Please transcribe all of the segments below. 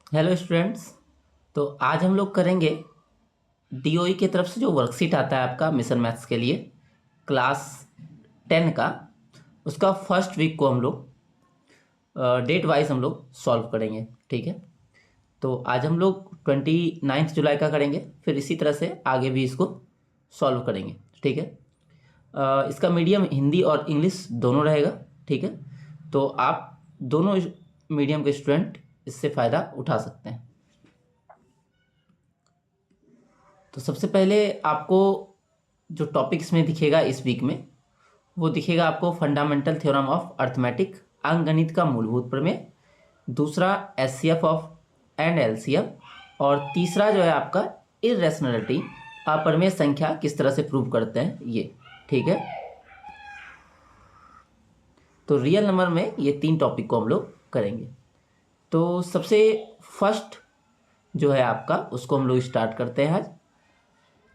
Hello students. तो आज हम लोग करेंगे डीओई की तरफ से जो वर्कशीट आता है आपका मिशन मैथ्स के लिए क्लास 10 का, उसका फर्स्ट वीक को हम लोग डेट वाइज हम लोग सॉल्व करेंगे। ठीक है, तो आज हम लोग 29 जुलाई का करेंगे, फिर इसी तरह से आगे भी इसको सॉल्व करेंगे। ठीक है, इसका मीडियम हिंदी और इंग्लिश दोनों रहेगा। ठीक है, तो आप दोनों मीडियम के स्टूडेंट इससे फ़ायदा उठा सकते हैं। तो सबसे पहले आपको जो टॉपिक इसमें दिखेगा इस वीक में, वो दिखेगा आपको फंडामेंटल थ्योरम ऑफ अर्थमेटिक, अंकगणित का मूलभूत प्रमेय। दूसरा एचसीएफ ऑफ एंड एलसीएफ। और तीसरा जो है आपका इरेशनलिटी, अपरिमेय संख्या किस तरह से प्रूव करते हैं ये। ठीक है, तो रियल नंबर में ये 3 टॉपिक को हम लोग करेंगे। तो सबसे फर्स्ट जो है आपका, उसको हम लोग स्टार्ट करते हैं आज।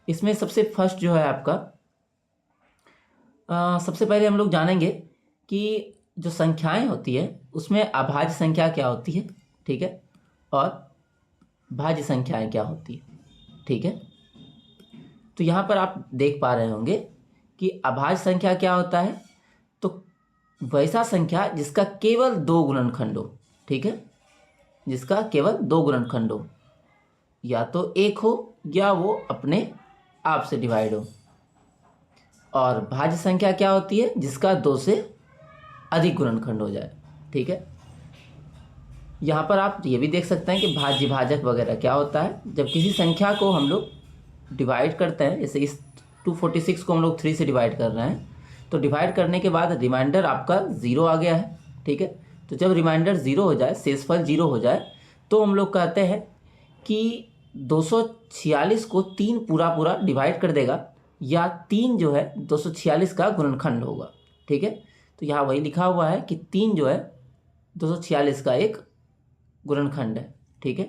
इसमें सबसे फर्स्ट जो है आपका, सबसे पहले हम लोग जानेंगे कि जो संख्याएं होती है उसमें अभाज्य संख्या क्या होती है। ठीक है, और भाज्य संख्याएं क्या होती है। ठीक है, तो यहाँ पर आप देख पा रहे होंगे कि अभाज्य संख्या क्या होता है। तो वैसा संख्या जिसका केवल 2 गुणनखंड हो। ठीक है, जिसका केवल 2 गुणनखंड हो, या तो 1 हो या वो अपने आप से डिवाइड हो। और भाज्य संख्या क्या होती है, जिसका 2 से अधिक गुणनखंड हो जाए। ठीक है, यहाँ पर आप ये भी देख सकते हैं कि भाज्य भाजक वगैरह क्या होता है। जब किसी संख्या को हम लोग डिवाइड करते हैं, जैसे इस 246 को हम लोग 3 से डिवाइड कर रहे हैं, तो डिवाइड करने के बाद रिमाइंडर आपका 0 आ गया है। ठीक है, तो जब रिमाइंडर 0 हो जाए, शेषफल 0 हो जाए, तो हम लोग कहते हैं कि 246 को 3 पूरा पूरा डिवाइड कर देगा, या 3 जो है 246 का गुणनखंड होगा। ठीक है, तो यहाँ वही लिखा हुआ है कि 3 जो है 246 का एक गुणनखंड है। ठीक है,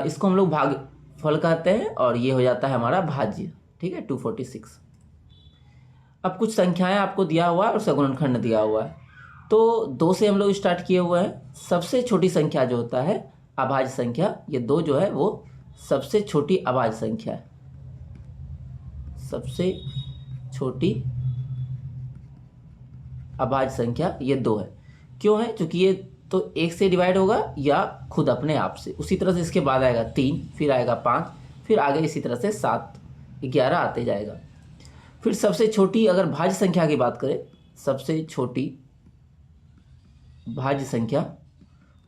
इसको हम लोग भागफल कहते हैं, और ये हो जाता है हमारा भाज्य। ठीक है, 246। अब कुछ संख्याएं आपको दिया हुआ है और उसका गुणनखंड दिया हुआ है। तो 2 से हम लोग स्टार्ट किए हुए हैं। सबसे छोटी संख्या जो होता है अभाज्य संख्या, ये 2 जो है वो सबसे छोटी अभाज्य संख्या है। सबसे छोटी अभाज्य संख्या ये 2 है। क्यों है? क्योंकि ये तो 1 से डिवाइड होगा या खुद अपने आप से। उसी तरह से इसके बाद आएगा 3, फिर आएगा 5, फिर आगे इसी तरह से 7, 11 आते जाएगा। फिर सबसे छोटी अगर भाज्य संख्या की बात करें, सबसे छोटी भाज्य संख्या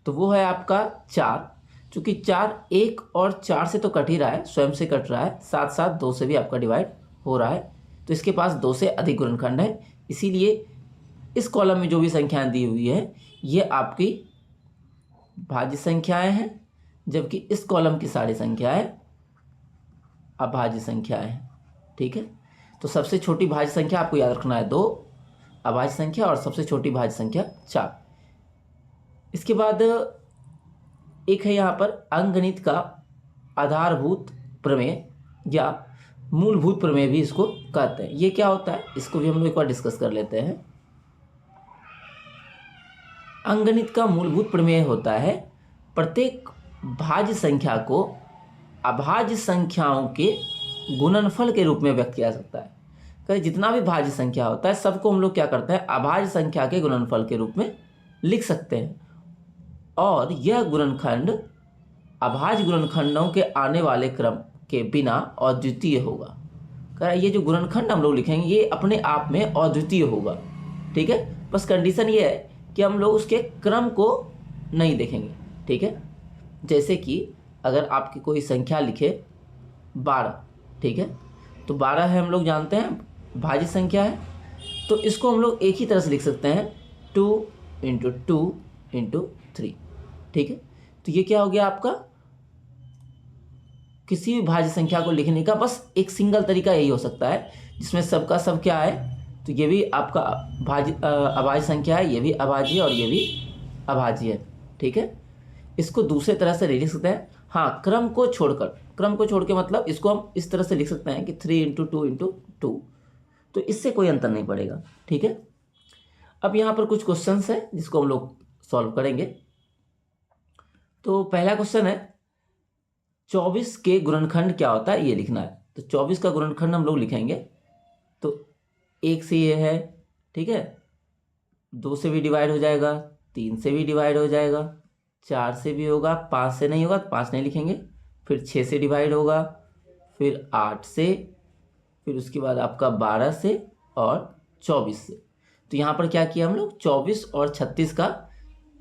तो वो है आपका 4। चूँकि 4 1 और 4 से तो कट ही रहा है, स्वयं से कट रहा है, साथ साथ 2 से भी आपका डिवाइड हो रहा है, तो इसके पास 2 से अधिक गुणनखंड है। इसीलिए इस कॉलम में जो भी संख्याएं दी हुई है ये आपकी भाज्य संख्याएं हैं, जबकि इस कॉलम की सारी संख्याएं अभाज्य संख्याएं हैं। ठीक है, तो सबसे छोटी भाज्य संख्या आपको याद रखना है 2 अभाज्य संख्या, और सबसे छोटी भाज्य संख्या 4। इसके बाद एक है यहाँ पर अंकगणित का आधारभूत प्रमेय, या मूलभूत प्रमेय भी इसको कहते हैं। ये क्या होता है, इसको भी हम लोग एक बार डिस्कस कर लेते हैं। अंकगणित का मूलभूत प्रमेय होता है प्रत्येक भाज्य संख्या को अभाज्य संख्याओं के गुणनफल के रूप में व्यक्त किया जा सकता है। कहीं जितना भी भाज्य संख्या होता है सबको हम लोग क्या करते हैं, अभाज्य संख्या के गुणनफल के रूप में लिख सकते हैं। और यह गुणनखंड अभाज्य गुणनखंडों के आने वाले क्रम के बिना अद्वितीय होगा। कह ये जो गुणनखंड हम लोग लिखेंगे ये अपने आप में अद्वितीय होगा। ठीक है, बस कंडीशन ये है कि हम लोग उसके क्रम को नहीं देखेंगे। ठीक है, जैसे कि अगर आपकी कोई संख्या लिखे 12, ठीक है, तो 12 है, हम लोग जानते हैं भाज्य संख्या है, तो इसको हम लोग एक ही तरह से लिख सकते हैं 2 × 2 × 3। ठीक है, तो ये क्या हो गया आपका, किसी भी भाज्य संख्या को लिखने का बस एक सिंगल तरीका यही हो सकता है जिसमें सबका सब क्या है, तो ये भी आपका अभाज्य संख्या है, ये भी अभाज्य है, और ये भी अभाज्य है। ठीक है, इसको दूसरे तरह से लिख सकते हैं। हाँ, क्रम को छोड़कर, क्रम को छोड़ के मतलब इसको हम इस तरह से लिख सकते हैं कि 3 × 2 × 2, तो इससे कोई अंतर नहीं पड़ेगा। ठीक है, अब यहाँ पर कुछ क्वेश्चंस हैं जिसको हम लोग सॉल्व करेंगे। तो पहला क्वेश्चन है 24 के गुणनखंड क्या होता है ये लिखना है। तो 24 का गुणनखंड हम लोग लिखेंगे तो 1 से ये है, ठीक है, 2 से भी डिवाइड हो जाएगा, 3 से भी डिवाइड हो जाएगा, 4 से भी होगा, 5 से नहीं होगा तो 5 नहीं लिखेंगे, फिर 6 से डिवाइड होगा, फिर 8 से, फिर उसके बाद आपका 12 से और 24 से। तो यहाँ पर क्या किया हम लोग 24 और 36 का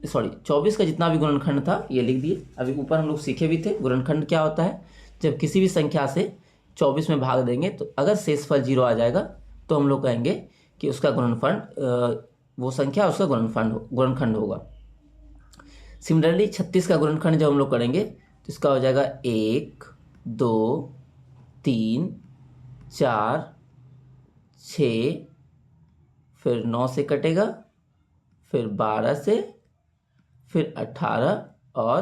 24 का जितना भी गुणनखंड था ये लिख दिए। अभी ऊपर हम लोग सीखे भी थे गुणनखंड क्या होता है। जब किसी भी संख्या से 24 में भाग देंगे तो अगर शेषफल 0 आ जाएगा तो हम लोग कहेंगे कि उसका गुणनफल वो संख्या उसका गुणनखंड होगा। सिमिलरली 36 का गुणनखंड जब हम लोग करेंगे तो इसका हो जाएगा 1 2 3 4 6, फिर 9 से कटेगा, फिर 12 से, फिर 18 और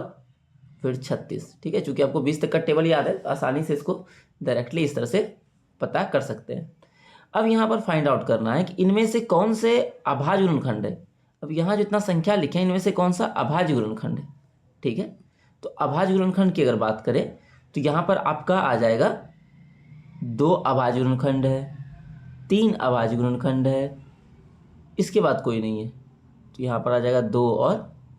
फिर 36। ठीक है, चूंकि आपको 20 तक का टेबल याद है तो आसानी से इसको डायरेक्टली इस तरह से पता कर सकते हैं। अब यहाँ पर फाइंड आउट करना है कि इनमें से कौन से अभाज्य गुणनखंड है। अब यहाँ जितना संख्या लिखे हैं इनमें से कौन सा अभाज्य गुणनखंड है। ठीक है, तो अभाज्य गुणनखंड की अगर बात करें तो यहाँ पर आपका आ जाएगा 2 अभाज्य गुणनखंड है, 3 अभाज्य गुणनखंड है, इसके बाद कोई नहीं है। तो यहाँ पर आ जाएगा 2 और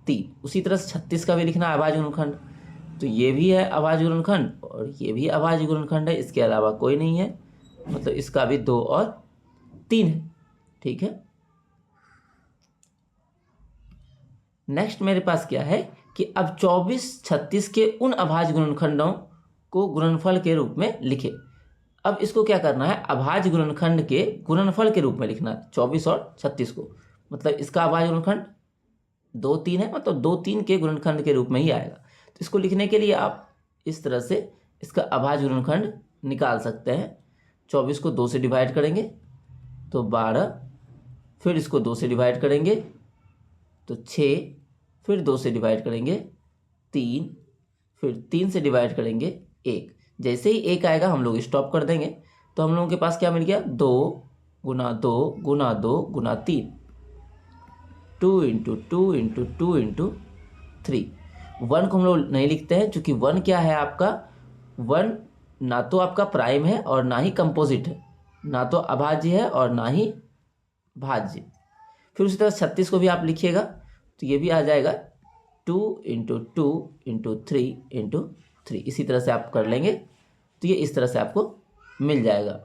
3। उसी तरह से 36 का भी लिखना है अभाज्य गुणनखंड, तो ये भी है अभाज्य गुणनखंड और ये भी अभाज्य गुणनखंड है, इसके अलावा कोई नहीं है, मतलब इसका भी 2 और 3 है। ठीक है, नेक्स्ट मेरे पास क्या है कि अब 24 36 के उन अभाज्य गुणनखंडों को गुणनफल के रूप में लिखे। अब इसको क्या करना है, अभाज्य गुणनखंड के गुणनफल के रूप में लिखना है 24 और 36 को। मतलब इसका अभाज्य गुणनखंड 2 3 है, मतलब 2 3 के गुणनखंड के रूप में ही आएगा। तो इसको लिखने के लिए आप इस तरह से इसका अभाज्य गुणनखंड निकाल सकते हैं। 24 को 2 से डिवाइड करेंगे तो 12, फिर इसको 2 से डिवाइड करेंगे तो 6, फिर 2 से डिवाइड करेंगे 3, फिर 3 से डिवाइड करेंगे 1। जैसे ही 1 आएगा हम लोग स्टॉप कर देंगे। तो हम लोगों के पास क्या मिल गया 2 गुना 2 गुना 2 गुना 3, 2 इंटू 2 इंटू 2 इंटू 3। 1 को हम लोग नहीं लिखते हैं क्योंकि 1 क्या है आपका, 1 ना तो आपका प्राइम है और ना ही कंपोजिट है, ना तो अभाज्य है और ना ही भाज्य। फिर उसी तरह 36 को भी आप लिखिएगा तो ये भी आ जाएगा 2 इंटू 2 इंटू 3 इंटू 3। इसी तरह से आप कर लेंगे तो ये इस तरह से आपको मिल जाएगा।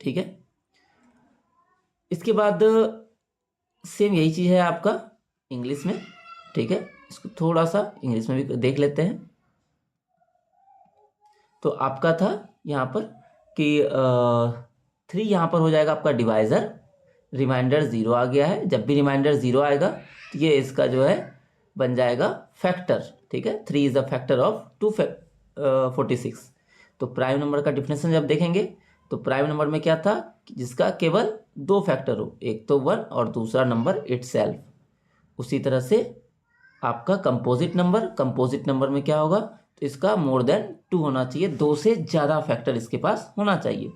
ठीक है, इसके बाद सेम यही चीज़ है आपका इंग्लिश में। ठीक है, इसको थोड़ा सा इंग्लिश में भी देख लेते हैं। तो आपका था यहाँ पर कि 3 यहाँ पर हो जाएगा आपका डिवाइज़र, रिमाइंडर 0 आ गया है। जब भी रिमाइंडर 0 आएगा तो ये इसका जो है बन जाएगा फैक्टर। ठीक है, 3 इज़ द फैक्टर ऑफ 246। तो प्राइम नंबर का डिफिनेशन जब देखेंगे तो प्राइम नंबर में क्या था कि जिसका केवल 2 फैक्टर हो, एक तो 1 और दूसरा नंबर इटसेल्फ। उसी तरह से आपका कंपोजिट नंबर में क्या होगा तो इसका मोर देन 2 होना चाहिए, 2 से ज़्यादा फैक्टर इसके पास होना चाहिए।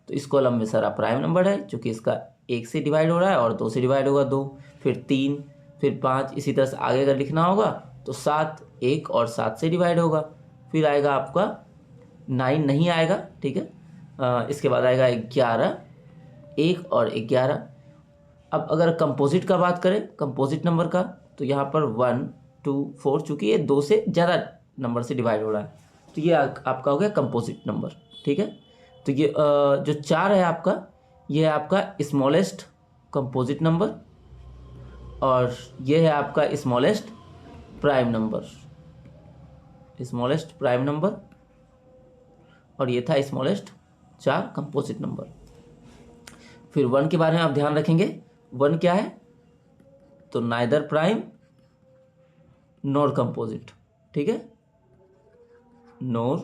तो इस कॉलम में सारा प्राइम नंबर है क्योंकि इसका 1 से डिवाइड हो रहा है और 2 से डिवाइड होगा 2, फिर 3, फिर 5। इसी तरह से आगे अगर लिखना होगा तो 7, 1 और 7 से डिवाइड होगा। फिर आएगा आपका 9 नहीं आएगा। ठीक है, इसके बाद आएगा 11, 1 और 11। अब अगर कंपोजिट का बात करें, कंपोजिट नंबर का, तो यहाँ पर 1 2 4, चूँकि ये 2 से ज़्यादा नंबर से डिवाइड हो रहा है तो ये आपका हो गया कंपोजिट नंबर। ठीक है, तो ये जो 4 है आपका, ये है आपका स्मॉलेस्ट कंपोजिट नंबर और ये है आपका स्मॉलेस्ट प्राइम नंबर, और ये था स्मॉलेस्ट 4 कंपोजिट नंबर। फिर 1 के बारे में आप ध्यान रखेंगे, 1 क्या है तो नाइदर प्राइम नोर कंपोजिट। ठीक है, नोर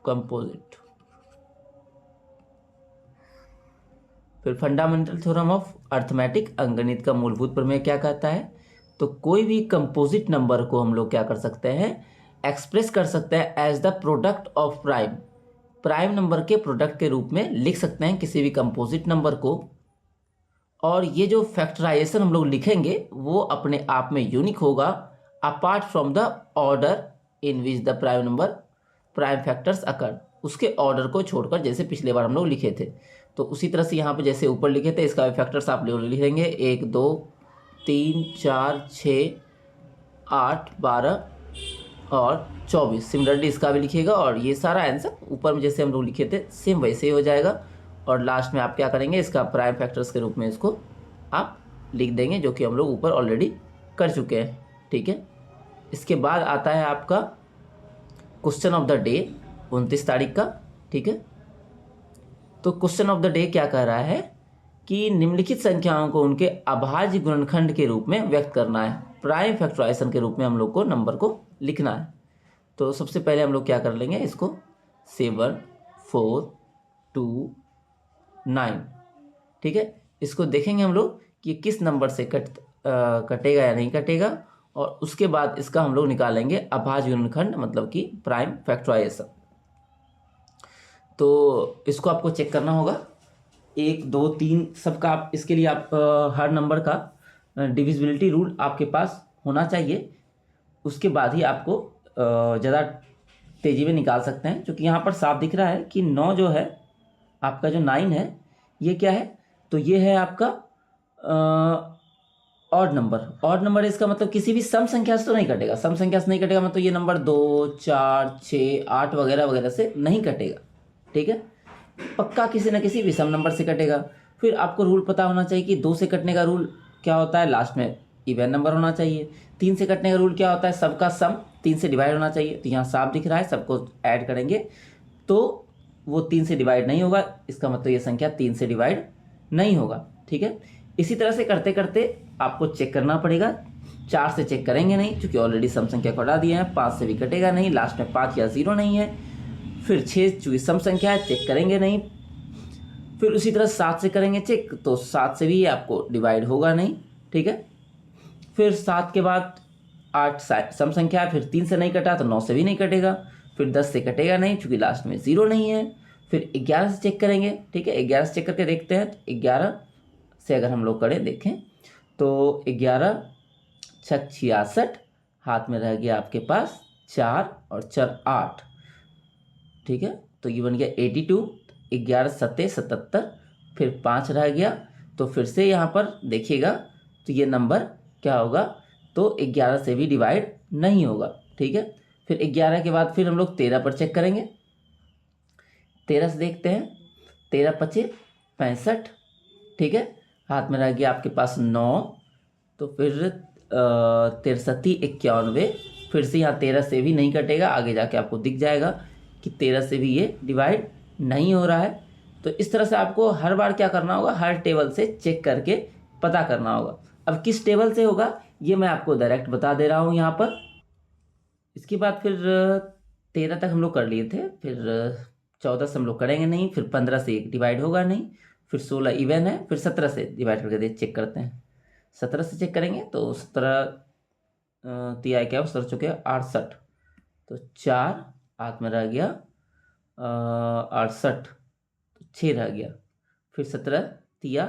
कंपोजिट। फिर फंडामेंटल थ्योरम ऑफ अर्थमेटिक, अंकगणित का मूलभूत प्रमेय क्या कहता है, तो कोई भी कंपोजिट नंबर को हम लोग क्या कर सकते हैं, एक्सप्रेस कर सकते हैं as the product of prime number के प्रोडक्ट के रूप में लिख सकते हैं किसी भी कंपोजिट नंबर को। और ये जो फैक्टराइजेशन हम लोग लिखेंगे वो अपने आप में यूनिक होगा, apart from the order in which the prime factors occur, उसके ऑर्डर को छोड़कर, जैसे पिछले बार हम लोग लिखे थे। तो उसी तरह से यहाँ पे जैसे ऊपर लिखे थे इसका फैक्टर्स आप लोग लिखेंगे 1 2 3 4 6 8 12 और 24। सिमिलरली इसका भी लिखिएगा और ये सारा आंसर ऊपर में जैसे हम लोग लिखे थे सेम वैसे ही हो जाएगा। और लास्ट में आप क्या करेंगे, इसका प्राइम फैक्टर्स के रूप में इसको आप लिख देंगे, जो कि हम लोग ऊपर ऑलरेडी कर चुके हैं। ठीक है, इसके बाद आता है आपका क्वेश्चन ऑफ द डे 29 तारीख का। ठीक है, तो क्वेश्चन ऑफ द डे क्या कह रहा है कि निम्नलिखित संख्याओं को उनके अभाज्य गुणनखंड के रूप में व्यक्त करना है, प्राइम फैक्टराइजेशन के रूप में हम लोग को नंबर को लिखना है। तो सबसे पहले हम लोग क्या कर लेंगे, इसको 7 4 2 9। ठीक है, इसको देखेंगे हम लोग कि किस नंबर से कटेगा या नहीं कटेगा, और उसके बाद इसका हम लोग निकालेंगे अभाज्य गुणनखंड, मतलब कि प्राइम फैक्टराइजेशन। तो इसको आपको चेक करना होगा 1 2 3 सबका। आप इसके लिए आप हर नंबर का डिविजिबिलिटी रूल आपके पास होना चाहिए, उसके बाद ही आपको ज़्यादा तेज़ी में निकाल सकते हैं। क्योंकि यहाँ पर साफ दिख रहा है कि 9 जो है आपका, जो 9 है ये क्या है, तो ये है आपका ऑड नंबर है। इसका मतलब किसी भी सम संख्या से तो नहीं कटेगा, सम संख्या से नहीं कटेगा मतलब ये नंबर 2 4 6 8 वगैरह वगैरह से नहीं कटेगा। ठीक है, पक्का किसी न किसी विषम नंबर से कटेगा। फिर आपको रूल पता होना चाहिए कि 2 से कटने का रूल क्या होता है, लास्ट में इवन नंबर होना चाहिए। 3 से कटने का रूल क्या होता है, सबका सम 3 से डिवाइड होना चाहिए। तो यहाँ साफ दिख रहा है, सबको ऐड करेंगे तो वो 3 से डिवाइड नहीं होगा, इसका मतलब ये संख्या 3 से डिवाइड नहीं होगा। ठीक है, इसी तरह से करते करते आपको चेक करना पड़ेगा। 4 से चेक करेंगे नहीं, क्योंकि ऑलरेडी सम संख्या को हटा दिए हैं। 5 से भी कटेगा नहीं, लास्ट में 5 या 0 नहीं है। फिर 6 चूंकि सम संख्या है, चेक करेंगे नहीं। फिर उसी तरह 7 से करेंगे चेक, तो 7 से भी आपको डिवाइड होगा नहीं। ठीक है, फिर 7 के बाद 8 सम संख्या है, फिर 3 से नहीं कटा तो 9 से भी नहीं कटेगा। फिर 10 से कटेगा नहीं, चूंकि लास्ट में 0 नहीं है। फिर 11 से चेक करेंगे। ठीक है, 11 से चेक करके देखते हैं। तो 11 से अगर हम लोग करें देखें तो 11 6 66, हाथ में रह गया आपके पास 4 और 4 8। ठीक है, तो ये बन गया 82। 11 7 77, फिर 5 रह गया। तो फिर से यहाँ पर देखिएगा तो ये नंबर क्या होगा, तो 11 से भी डिवाइड नहीं होगा। ठीक है, फिर 11 के बाद फिर हम लोग 13 पर चेक करेंगे। 13 से देखते हैं, 13 5 65। ठीक है, हाथ में रह गया आपके पास 9। तो फिर 63 91। फिर से यहाँ 13 से भी नहीं कटेगा, आगे जाके आपको दिख जाएगा कि 13 से भी ये डिवाइड नहीं हो रहा है। तो इस तरह से आपको हर बार क्या करना होगा, हर टेबल से चेक करके पता करना होगा। अब किस टेबल से होगा ये मैं आपको डायरेक्ट बता दे रहा हूँ यहाँ पर। इसके बाद फिर 13 तक हम लोग कर लिए थे, फिर 14 से हम लोग करेंगे नहीं, फिर 15 से 1 डिवाइड होगा नहीं, फिर 16 इवन है, फिर 17 से डिवाइड करके चेक करते हैं। 17 से चेक करेंगे तो 17 तिया क्या 17 चुके 68। तो 4 हाथ में रह गया 68, तो 6 रह गया। फिर 17 तिया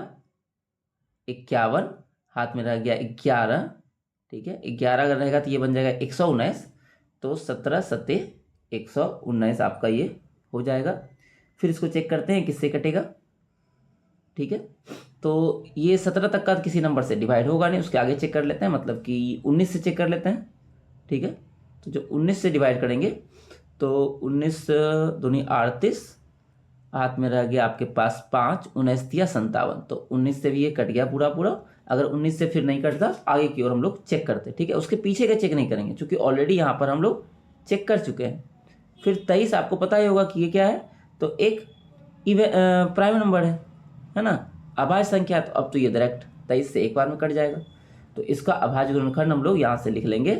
51, हाथ में रह गया 11। ठीक है, 11 अगर रहेगा तो ये बन जाएगा 119। तो 17 7 119 आपका ये हो जाएगा। फिर इसको चेक करते हैं किससे कटेगा। ठीक है, तो ये 17 तक का किसी नंबर से डिवाइड होगा नहीं, उसके आगे चेक कर लेते हैं, मतलब कि 19 से चेक कर लेते हैं। ठीक है, तो जो 19 से डिवाइड करेंगे तो 19 दूनी 38, हाथ में रह गया आपके पास 5, 19 तिया 57। तो 19 से भी ये कट गया पूरा पूरा। अगर 19 से फिर नहीं कटता आगे की ओर हम लोग चेक करते। ठीक है, उसके पीछे का चेक नहीं करेंगे, क्योंकि ऑलरेडी यहाँ पर हम लोग चेक कर चुके हैं। फिर 23 आपको पता ही होगा कि ये क्या है, तो एक प्राइम नंबर है ना, अभाज्य संख्या। तो अब तो ये डायरेक्ट 23 से एक बार में कट जाएगा। तो इसका अभाज्य गुणनखंड हम लोग यहाँ से लिख लेंगे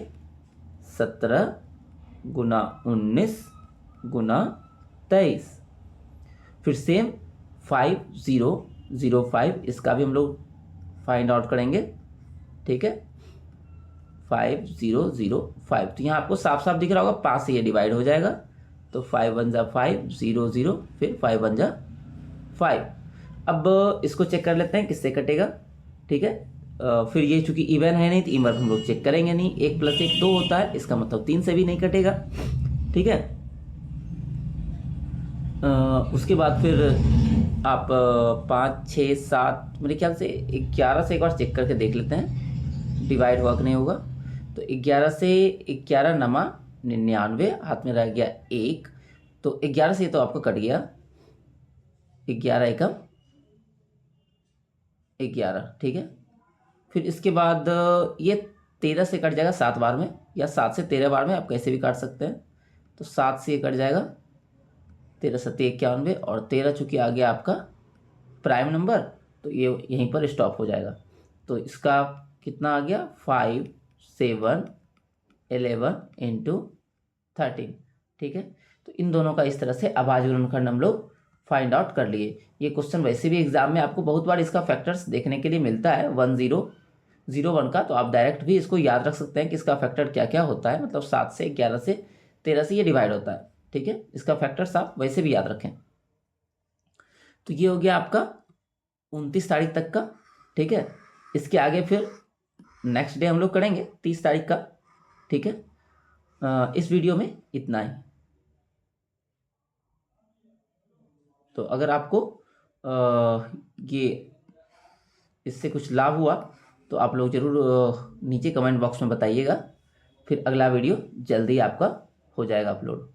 17 गुना 19 गुना 23। फिर सेम 5005, इसका भी हम लोग फाइंड आउट करेंगे। ठीक है, 5005। तो यहाँ आपको साफ साफ दिख रहा होगा 5 से ये डिवाइड हो जाएगा। तो 5 1 जा 5 0 0, फिर 5 1 जा 5। अब इसको चेक कर लेते हैं किससे कटेगा, ठीक है। फिर ये चूंकि इवन है नहीं तो इवन हम लोग चेक करेंगे नहीं, 1 + 1 2 होता है, इसका मतलब 3 से भी नहीं कटेगा, ठीक है। उसके बाद फिर आप 5 6 7 मेरे ख्याल से 11 से एक बार चेक करके देख लेते हैं डिवाइड हुआ कि नहीं होगा। तो 11 से 11 नमा 99, हाथ में रह गया 1, तो 11 से तो आपको कट गया, 11 एकम 11, ठीक है। फिर इसके बाद ये 13 से कट जाएगा 7 बार में, या 7 से 13 बार में, आप कैसे भी काट सकते हैं। तो 7 से ये कट जाएगा, 13 7 91, और 13 चूँकि आ गया आपका प्राइम नंबर, तो ये यहीं पर स्टॉप हो जाएगा। तो इसका कितना आ गया, 5 7 11 × 13, ठीक है। तो इन दोनों का इस तरह से अभाज्य गुणनखंड हम लोग फाइंड आउट कर लिए। ये क्वेश्चन वैसे भी एग्जाम में आपको बहुत बार इसका फैक्टर्स देखने के लिए मिलता है 1 0 0 1 का, तो आप डायरेक्ट भी इसको याद रख सकते हैं कि इसका फैक्टर क्या क्या होता है। मतलब 7 से 11 से 13 से ये डिवाइड होता है, ठीक है। इसका फैक्टर्स आप वैसे भी याद रखें। तो ये हो गया आपका 29 तारीख तक का, ठीक है। इसके आगे फिर नेक्स्ट डे हम लोग करेंगे 30 तारीख का, ठीक है। इस वीडियो में इतना ही। तो अगर आपको ये इससे कुछ लाभ हुआ तो आप लोग ज़रूर नीचे कमेंट बॉक्स में बताइएगा। फिर अगला वीडियो जल्दी आपका हो जाएगा अपलोड।